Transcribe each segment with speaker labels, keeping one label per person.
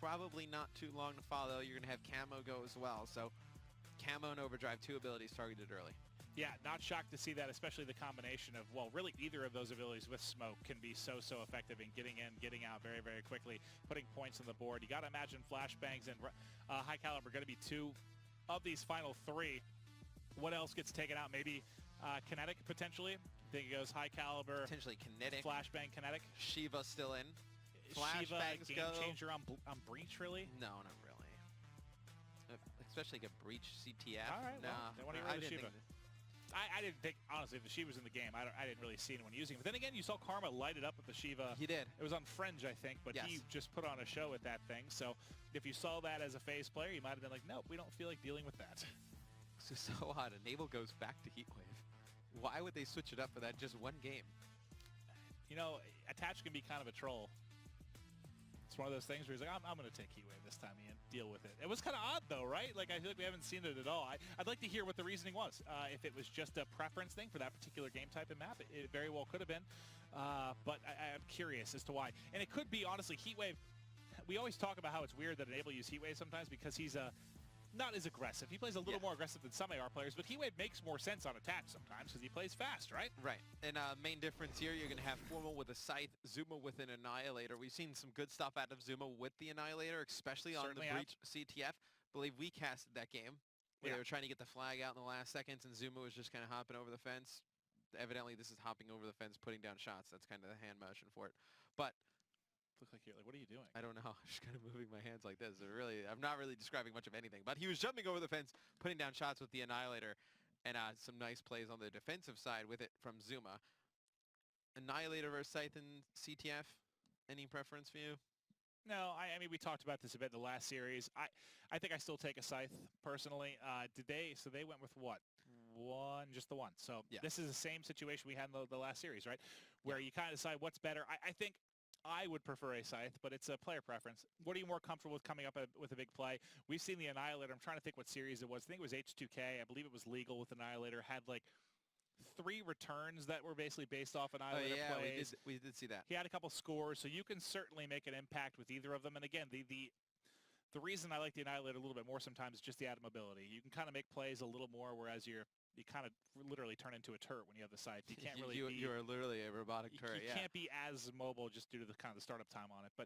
Speaker 1: probably not too long to follow. You're going to have Camo go as well. So Camo and Overdrive, 2 abilities targeted early.
Speaker 2: Yeah, not shocked to see that, especially the combination of, well, really either of those abilities with smoke can be so effective in getting in, getting out very, very quickly, putting points on the board. You got to imagine flashbangs and high caliber are going to be 2 of these final 3. What else gets taken out? Maybe kinetic potentially. I think it goes high caliber.
Speaker 1: Potentially kinetic.
Speaker 2: Flashbang kinetic.
Speaker 1: Shiva still in.
Speaker 2: Flashbangs
Speaker 1: Shiva,
Speaker 2: game changer on Breach, really?
Speaker 1: No, not really. Especially like a Breach CTF.
Speaker 2: All right, well, they want to get rid of Shiva. I didn't think, honestly, if the Shiva's in the game, I didn't really see anyone using it. But then again, you saw Karma light it up with the Shiva.
Speaker 1: He did.
Speaker 2: It was on Fringe, I think, but he just put on a show with that thing. So if you saw that as a FaZe player, you might have been like, nope, we don't feel like dealing with that.
Speaker 1: This is so odd. Enable goes back to Heatwave. Why would they switch it up for that just one game?
Speaker 2: You know, Attach can be kind of a troll. It's one of those things where he's like, I'm going to take Heatwave this time, Ian. Deal with it. It was kind of odd, though, right? Like, I feel like we haven't seen it at all. I'd like to hear what the reasoning was. If it was just a preference thing for that particular game type and map, it very well could have been. But I'm curious as to why. And it could be, honestly, Heatwave. We always talk about how it's weird that Enable use Heatwave sometimes because he's not as aggressive. He plays a little more aggressive than some AR players, but Heatwave makes more sense on Attach sometimes because he plays fast, right?
Speaker 1: Right. And main difference here, you're going to have Formal with a Scythe, Zuma with an Annihilator. We've seen some good stuff out of Zuma with the Annihilator, especially on the Breach CTF. I believe we casted that game where they were trying to get the flag out in the last seconds, and Zuma was just kind of hopping over the fence. Evidently, this is hopping over the fence, putting down shots. That's kind of the hand motion for it. But
Speaker 2: look like you're like, what are you doing?
Speaker 1: I don't know. I'm just kind of moving my hands like this. I'm not really describing much of anything. But he was jumping over the fence, putting down shots with the Annihilator, and some nice plays on the defensive side with it from Zuma. Annihilator versus Scythe and CTF. Any preference for you?
Speaker 2: No, I mean, we talked about this a bit in the last series. I think I still take a Scythe, personally. So they went with what? Just the one. So this is the same situation we had in the last series, right? Where you kind of decide what's better. I think I would prefer a Scythe, but it's a player preference. What are you more comfortable with coming up with a big play? We've seen the Annihilator. I'm trying to think what series it was. I think it was H2K. I believe it was legal with Annihilator. Had like 3 returns that were basically based off Annihilator plays.
Speaker 1: We did see that.
Speaker 2: He had a couple scores, so you can certainly make an impact with either of them. And again, the reason I like the Annihilator a little bit more sometimes is just the added mobility. You can kind of make plays a little more, whereas you kind of literally turn into a turret when you have the Scythe. You can't really
Speaker 1: you are literally a robotic turret.
Speaker 2: You can't be as mobile just due to the kind of the startup time on it. But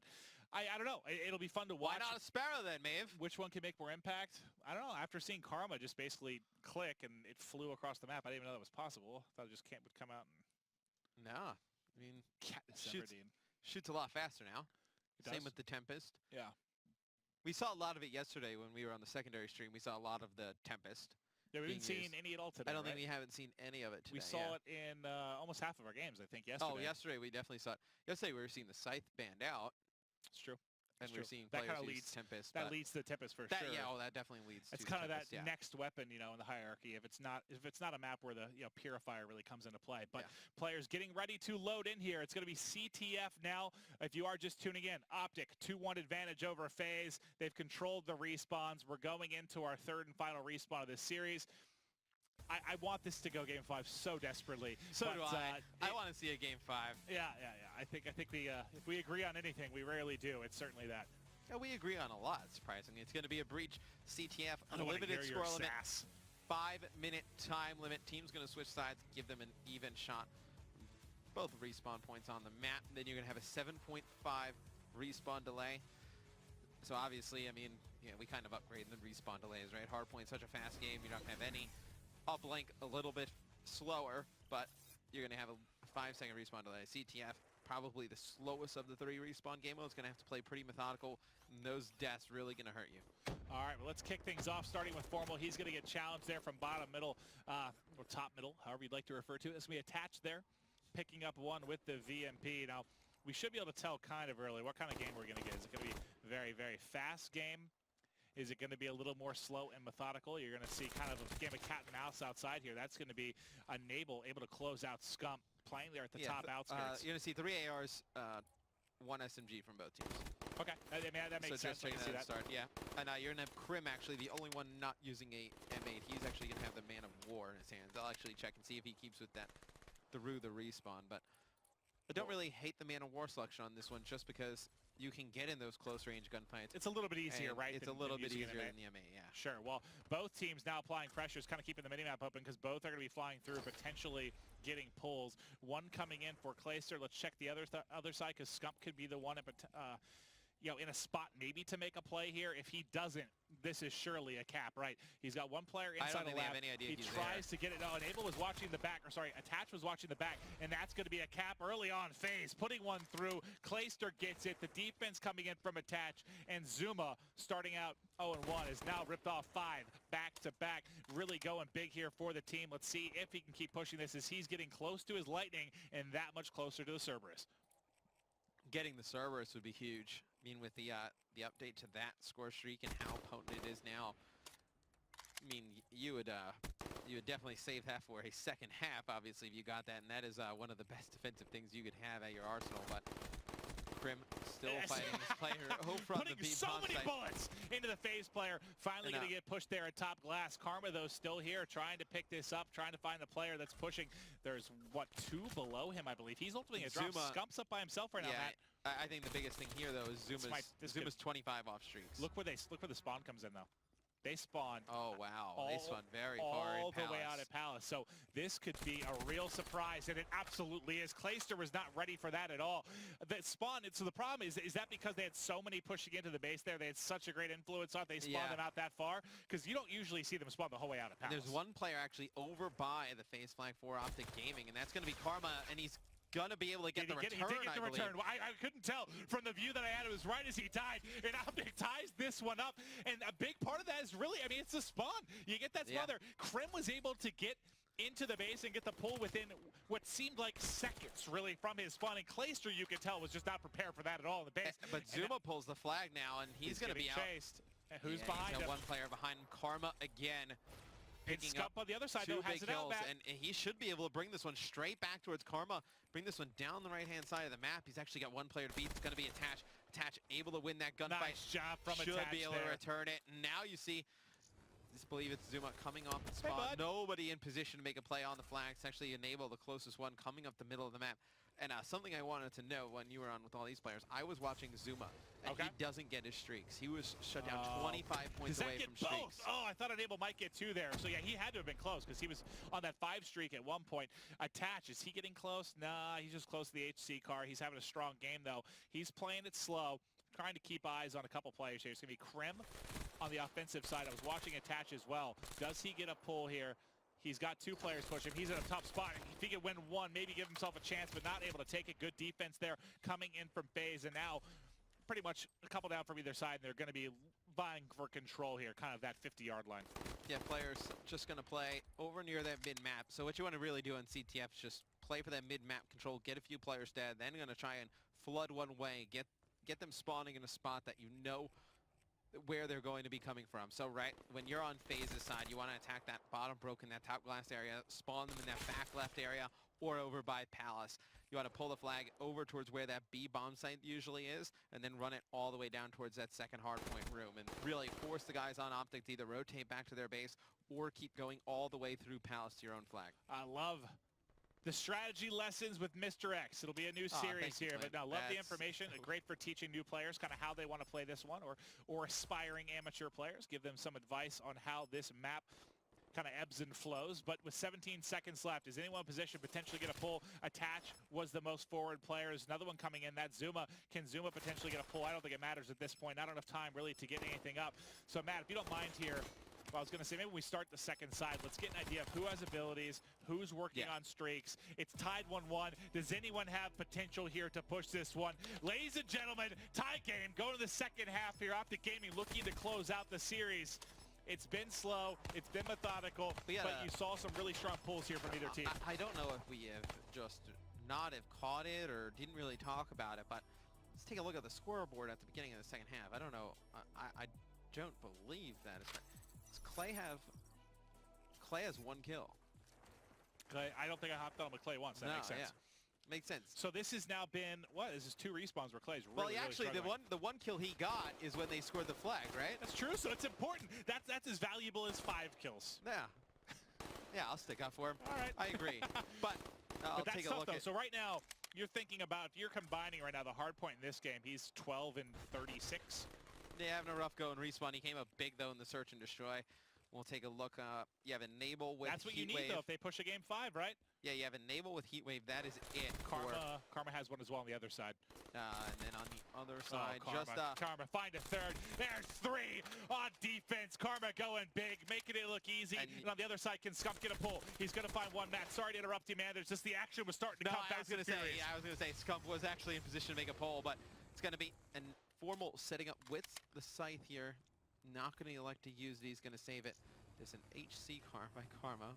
Speaker 2: I don't know. It'll be fun to watch.
Speaker 1: Why not a Sparrow then, Maeve?
Speaker 2: Which one can make more impact? I don't know. After seeing Karma just basically click and it flew across the map, I didn't even know that was possible. I thought it just would come out and...
Speaker 1: No. I mean, shoots a lot faster now. Same with the Tempest.
Speaker 2: Yeah.
Speaker 1: We saw a lot of it yesterday when we were on the secondary stream. We saw a lot of the Tempest.
Speaker 2: Yeah, we haven't seen any at all today.
Speaker 1: I don't think we haven't seen any of it today.
Speaker 2: We saw it in almost half of our games, I think, yesterday.
Speaker 1: Oh, yesterday we definitely saw it. Yesterday we were seeing the Scythe banned out.
Speaker 2: It's true.
Speaker 1: And we're seeing players use Tempest.
Speaker 2: That leads to the Tempest for sure.
Speaker 1: Yeah, that definitely leads to
Speaker 2: it's kind of that next weapon, in the hierarchy. If it's not a map where the Purifier really comes into play. But players getting ready to load in here. It's going to be CTF now. If you are just tuning in, Optic 2-1 advantage over FaZe. They've controlled the respawns. We're going into our 3rd and final respawn of this series. I want this to go Game 5 so desperately.
Speaker 1: So do I. I want to see a Game 5.
Speaker 2: Yeah. I think if we agree on anything, we rarely do. It's certainly that.
Speaker 1: Yeah, we agree on a lot, surprisingly. It's going to be a Breach CTF, unlimited score limit, 5-minute time limit. Team's going to switch sides, give them an even shot. Both respawn points on the map. Then you're going to have a 7.5 respawn delay. So obviously, I mean, we kind of upgrade the respawn delays, right? Hardpoint's such a fast game, you're not going to have any. Uplink a little bit slower, but you're going to have a 5-second respawn delay. CTF, probably the slowest of the 3 respawn game modes. Going to have to play pretty methodical, and those deaths really going to hurt you.
Speaker 2: All right, well, let's kick things off, starting with Formal. He's going to get challenged there from bottom middle, or top middle, however you'd like to refer to it. It's going to be attached there, picking up one with the VMP. Now, we should be able to tell kind of early what kind of game we're going to get. Is it going to be a very, very fast game? Is it going to be a little more slow and methodical? You're going to see kind of a game of cat and mouse outside here. That's going to be able to close out Scump playing there at the top outskirts.
Speaker 1: You're going to see 3 ARs, 1 SMG from both teams.
Speaker 2: Okay, that makes sense.
Speaker 1: I can see that. Start. Yeah, and you're going to have Krim, actually, the only one not using a M8. He's actually going to have the Man of War in his hands. I'll actually check and see if he keeps with that through the respawn. But I don't really hate the Man of War selection on this one just because you can get in those close range gunfights.
Speaker 2: It's a little bit easier, right?
Speaker 1: It's a little bit easier than the MA, yeah.
Speaker 2: Sure. Well, both teams now applying pressure is kind of keeping the minimap open because both are going to be flying through, potentially getting pulls. One coming in for Clayster. Let's check the other side because Scump could be the one in a spot maybe to make a play here. If he doesn't, this is surely a cap, right? He's got one player inside the lab. He tries to get it. No, Enable was watching the back, or sorry, Attach was watching the back, and that's going to be a cap early on. FaZe putting one through. Clayster gets it. The defense coming in from Attach, and Zuma starting out 0-1 is now ripped off 5 back-to-back. Really going big here for the team. Let's see if he can keep pushing this as he's getting close to his Lightning and that much closer to the Cerberus.
Speaker 1: Getting the Cerberus would be huge. I mean, with the update to that score streak and how potent it is now, I mean, you would definitely save that for a second half, obviously, if you got that, and that is one of the best defensive things you could have at your arsenal. But Crim still fighting his player over on the B
Speaker 2: so many bullets into the FaZe player. Finally going to get pushed there at top glass. Karma, though, still here, trying to pick this up, trying to find the player that's pushing. There's, what, 2 below him, I believe. He's ultimately going to drop. Scump's up by himself right now, Matt.
Speaker 1: I think the biggest thing here, though, is Zuma's 25 off streaks.
Speaker 2: Look where the spawn comes in, though. They spawn.
Speaker 1: Oh, wow. They spawn very far in
Speaker 2: all the way out at Palace. So this could be a real surprise, and it absolutely is. Clayster was not ready for that at all. That spawn, so the problem is that because they had so many pushing into the base there, they had such a great influence on it, they spawned them out that far? Because you don't usually see them spawn the whole way out at Palace.
Speaker 1: There's one player actually over by the FaZe Flag 4 Optic Gaming, and that's going to be Karma, and he's gonna be able to get the return,
Speaker 2: He did get the return. I couldn't tell from the view that I had. It was right as he died, and Optic ties this one up. And a big part of that is really, I mean, it's the spawn. You get that spawn there. Krim was able to get into the base and get the pull within what seemed like seconds, really, from his spawn. And Clayster, you could tell, was just not prepared for that at all in the base.
Speaker 1: But Zuma pulls the flag now, and he's going to be
Speaker 2: chased. And who's behind him?
Speaker 1: One player behind him. Karma again. Picking up
Speaker 2: on the other side, though, has it out,
Speaker 1: and he should be able to bring this one straight back towards Karma. Bring this one down the right-hand side of the map. He's actually got one player to beat. It's going to be Attach. Attach able to win that gunfight.
Speaker 2: Nice job from Attach.
Speaker 1: Should be able to return it. And now you see, just believe it's Zuma coming off the spawn. Nobody in position to make a play on the flag. It's actually Enable, the closest one, coming up the middle of the map. And something I wanted to know when you were on with all these players, I was watching Zuma, and he doesn't get his streaks. He was shut down 25 points away from streaks.
Speaker 2: Oh, I thought Enable might get 2 there. So yeah, he had to have been close because he was on that 5 streak at one point. Attach, is he getting close? Nah, he's just close to the HC car. He's having a strong game, though. He's playing it slow, trying to keep eyes on a couple players here. It's going to be Krim on the offensive side. I was watching Attach as well. Does he get a pull here? He's got 2 players pushing. He's in a tough spot. If he could win 1, maybe give himself a chance, but not able to take it. Good defense there coming in from FaZe, and now pretty much a couple down from either side, and they're going to be vying for control here, kind of that 50-yard line.
Speaker 1: Yeah, players just going to play over near that mid-map. So what you want to really do on CTF is just play for that mid-map control, get a few players dead, then going to try and flood one way, get them spawning in a spot that you know where they're going to be coming from. So right when you're on FaZe's side, you want to attack that bottom broken, that top glass area, spawn them in that back left area or over by Palace. You want to pull the flag over towards where that B bomb site usually is, and then run it all the way down towards that second hardpoint room, and really force the guys on Optic to either rotate back to their base or keep going all the way through Palace to your own flag.
Speaker 2: I love the strategy lessons with Mr. X. It'll be a new series here, but no, love the information. Great for teaching new players kind of how they want to play this one, or aspiring amateur players. Give them some advice on how this map kind of ebbs and flows. But with 17 seconds left, is anyone in position potentially get a pull? Attach was the most forward player. There's another one coming in. That's Zuma. Can Zuma potentially get a pull? I don't think it matters at this point. Not enough time really to get anything up. So Matt, if you don't mind here, well, I was going to say, maybe we start the second side. Let's get an idea of who has abilities, who's working on streaks. It's tied 1-1. Does anyone have potential here to push this one? Ladies and gentlemen, tie game. Go to the second half here. Optic Gaming looking to close out the series. It's been slow. It's been methodical. But you saw some really strong pulls here from either team.
Speaker 1: I don't know if we have just not have caught it or didn't really talk about it, but let's take a look at the scoreboard at the beginning of the second half. I don't know. I don't believe that. Clay has 1 kill.
Speaker 2: Clay, I don't think I hopped on with Clay once. That makes sense.
Speaker 1: Yeah. Makes sense.
Speaker 2: So this has now been, what? This is 2 respawns where Clay's really,
Speaker 1: actually, the one kill he got is when they scored the flag, right?
Speaker 2: That's true, so it's important. That's as valuable as 5 kills.
Speaker 1: Yeah. Yeah, I'll stick up for him.
Speaker 2: All right.
Speaker 1: I agree. But I'll take a look.
Speaker 2: So right now, you're thinking about, you're combining right now the hard point in this game. He's 12 and 36.
Speaker 1: They having a rough go in Respawn. He came up big, though, in the search and destroy. We'll take a look. You have Enable with
Speaker 2: That's what you need, though, if they push a game 5, right?
Speaker 1: Yeah, you have Enable with Heatwave. That is it.
Speaker 2: Karma has one as well on the other side.
Speaker 1: And then on the other side,
Speaker 2: Karma, find a third. There's 3 on defense. Karma going big, making it look easy. And on the other side, can Scump get a pull? He's going to find one match. Sorry to interrupt you, man. There's just the action was starting to come fast and furious.
Speaker 1: I was going to say, Scump was actually in position to make a pull, but it's going to be a formal setting up with the Scythe here. Not going to elect to use it. He's going to save it. There's an HC car by Karma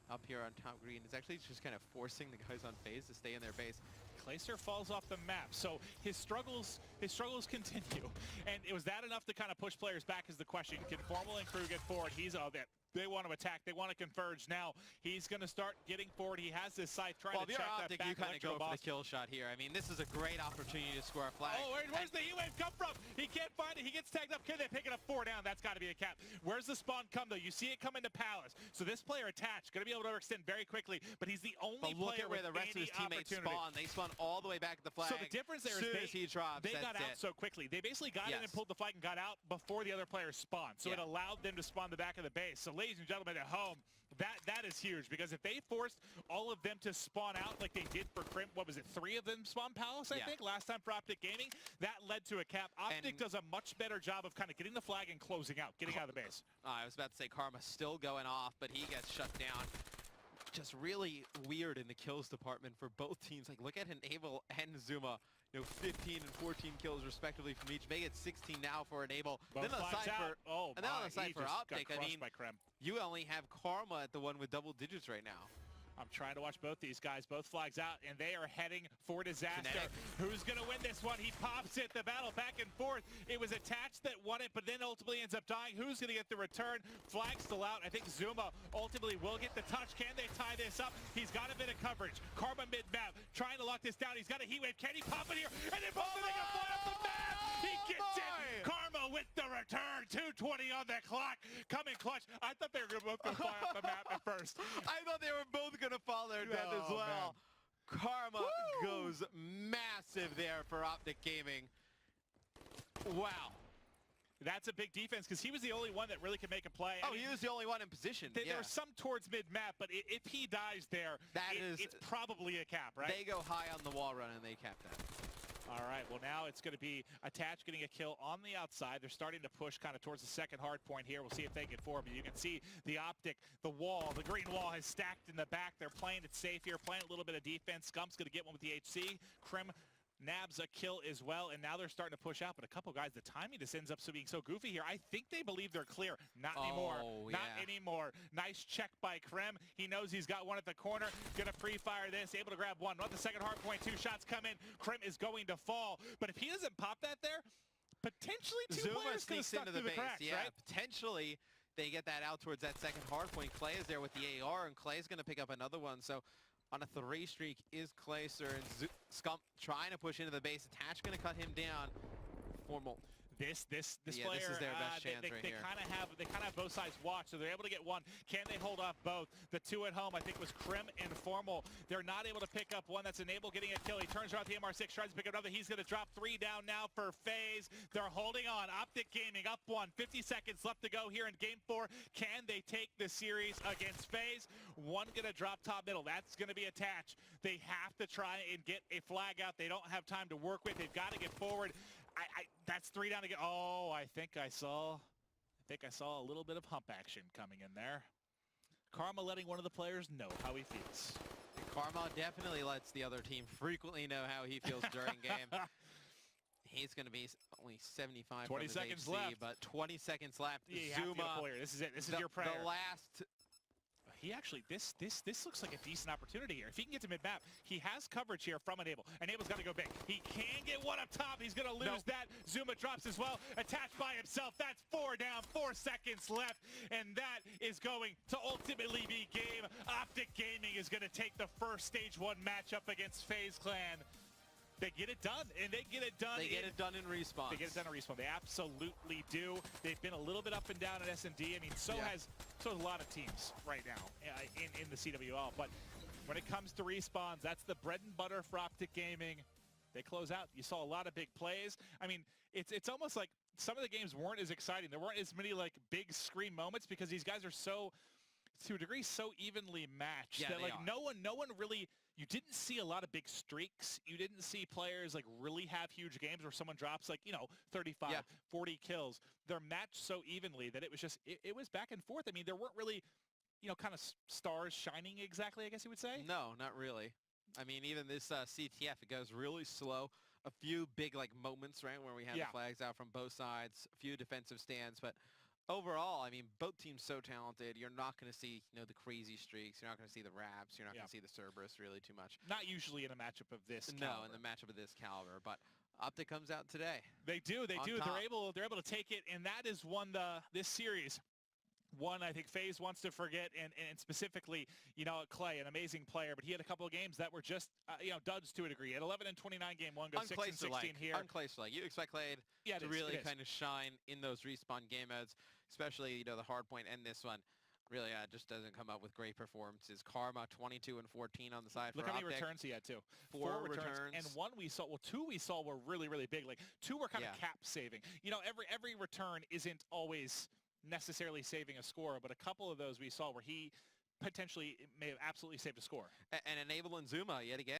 Speaker 1: up here on top green. It's actually just kind of forcing the guys on FaZe to stay in their base.
Speaker 2: Clayster falls off the map, so his struggles continue. And was that enough to kind of push players back is the question. Can Formal and Crew get forward? He's all that. They want to attack. They want to converge. Now he's going to start getting forward. He has this Scythe trying to check
Speaker 1: Optic,
Speaker 2: that back.
Speaker 1: You kind of go for the kill shot here. I mean, this is a great opportunity to score a flag.
Speaker 2: Oh, where's the Heatwave come from? He can't find it. He gets tagged up. Can they pick it up 4 down? That's got to be a cap. Where's the spawn come, though? You see it come into Palace. So this player attached, going to be able to overextend very quickly, but he's the only
Speaker 1: look
Speaker 2: player
Speaker 1: at where the rest of his teammates spawn. They spawn all the way back at the flag.
Speaker 2: So the difference there is
Speaker 1: he drops,
Speaker 2: they got out so quickly. They basically got in and pulled the flag and got out before the other players spawned. So it allowed them to spawn the back of the base. So ladies and gentlemen at home, that is huge, because if they forced all of them to spawn out like they did for Crim, what was it, 3 of them spawn Palace, I think, last time for Optic Gaming, that led to a cap. Optic does a much better job of kind of getting the flag and closing out, getting out of the base.
Speaker 1: I was about to say Karma still going off, but he gets shut down. Just really weird in the kills department for both teams. Like, look at Enable and Zuma. 15 and 14 kills respectively from each. Make it 16 now for Enable. Then on the side for Optic, I mean, you only have Karma at the one with double digits right now.
Speaker 2: I'm trying to watch both these guys, both flags out, and they are heading for disaster. Who's going to win this one? He pops it, the battle back and forth. It was Attached that won it, but then ultimately ends up dying. Who's going to get the return? Flag still out. I think Zuma ultimately will get the touch. Can they tie this up? He's got a bit of coverage. Karma mid-map, trying to lock this down. He's got a Heatwave. Can he pop it here? And then both of them can fly off the map. He gets it. Karma with the return. 2:20 on the clock. Coming clutch. I thought they were both going to fly off the map at first.
Speaker 1: I thought they were both going to fall their death as well. Man. Karma goes massive there for Optic Gaming. Wow.
Speaker 2: That's a big defense, because he was the only one that really could make a play.
Speaker 1: Oh, he was the only one in position.
Speaker 2: There are some towards mid-map, but if he dies there, it's probably a cap, right?
Speaker 1: They go high on the wall run, and they cap that.
Speaker 2: All right, well, now it's going to be Attached getting a kill on the outside. They're starting to push kind of towards the second hard point here. We'll see if they get forward. But you can see the Optic, the wall, the green wall has stacked in the back. They're playing it safe here, playing a little bit of defense. Scump's going to get one with the HC. Crim nabs a kill as well, and now they're starting to push out. But a couple guys, the timing just ends up being so goofy here. I think they believe they're clear. Not anymore. Not anymore. Nice check by Krem. He knows he's got one at the corner. Gonna pre-fire this. Able to grab one. Not the second hard point. 2 shots come in. Krem is going to fall. But if he doesn't pop that there, potentially two players could have stuck through the cracks, right? Potentially.
Speaker 1: They get that out towards that second hard point. Clay is there with the AR, and Clay's going to pick up another one. So on a 3 streak is Clayster, and Scump trying to push into the base. Attached going to cut him down. Formal.
Speaker 2: This player,
Speaker 1: this is their best chance
Speaker 2: they
Speaker 1: here.
Speaker 2: kind of have both sides watched, so they're able to get one. Can they hold off both? The 2 at home, I think, was Crim and Formal. They're not able to pick up one. That's Enable getting a kill. He turns around the MR6, tries to pick up another. He's going to drop 3 down now for FaZe. They're holding on. Optic Gaming up 1. 50 seconds left to go here in Game 4. Can they take the series against FaZe? One going to drop top middle. That's going to be Attached. They have to try and get a flag out. They don't have time to work with. They've got to get forward. That's 3 down again. Oh, I think I saw a little bit of hump action coming in there. Karma letting one of the players know how he feels.
Speaker 1: Karma definitely lets the other team frequently know how he feels during game. He's going to be only 75
Speaker 2: 20 seconds left.
Speaker 1: But 20 seconds left.
Speaker 2: Yeah, Zuma. This is it. This is your prayer.
Speaker 1: The last...
Speaker 2: He actually, this looks like a decent opportunity here. If he can get to mid-map, he has coverage here from Enable. Enable's got to go big. He can get one up top. He's going to lose that. Zuma drops as well. Attached by himself. That's 4 down, 4 seconds left. And that is going to ultimately be game. Optic Gaming is going to take the first Stage 1 matchup against FaZe Clan. They get it done, and they get it done.
Speaker 1: They get it done in Respawn.
Speaker 2: They get it done in Respawn. They absolutely do. They've been a little bit up and down at S&D. I mean, so has a lot of teams right now in the CWL. But when it comes to respawns, that's the bread and butter for Optic Gaming. They close out. You saw a lot of big plays. I mean, it's almost like some of the games weren't as exciting. There weren't as many like big screen moments because these guys are so, to a degree, so evenly matched that like no one really, you didn't see a lot of big streaks. You didn't see players like really have huge games where someone drops like, 35, 40 kills. They're matched so evenly that it was just, it was back and forth. I mean, there weren't really, kind of stars shining exactly, I guess you would say.
Speaker 1: No, not really. I mean, even this CTF, it goes really slow. A few big like moments, right, where we have the flags out from both sides, a few defensive stands, but overall, I mean, both teams so talented. You're not going to see, the crazy streaks. You're not going to see the Raps. You're not going to see the Cerberus really too much.
Speaker 2: Not usually in a matchup of this caliber.
Speaker 1: No, in the matchup of this caliber, but Optic comes out today.
Speaker 2: They do. They do.
Speaker 1: Top.
Speaker 2: They're able to take it, and that is this series. One, I think FaZe wants to forget, and specifically, Clay, an amazing player, but he had a couple of games that were just, duds to a degree. At 11 and 29 game one, goes 6 and 16 here.
Speaker 1: On Clay's like. You expect Clay to really kind of shine in those respawn game modes, especially, the hard point and this one. Really, just doesn't come up with great performances. Karma, 22 and 14 on the side.
Speaker 2: Look
Speaker 1: for
Speaker 2: how many
Speaker 1: Optic.
Speaker 2: returns he had, too.
Speaker 1: 4 returns.
Speaker 2: And two we saw were really, really big. Like, 2 were kind of cap saving. Every return isn't always necessarily saving a score, but a couple of those we saw where he potentially may have absolutely saved a score.
Speaker 1: And enabling Zuma yet again.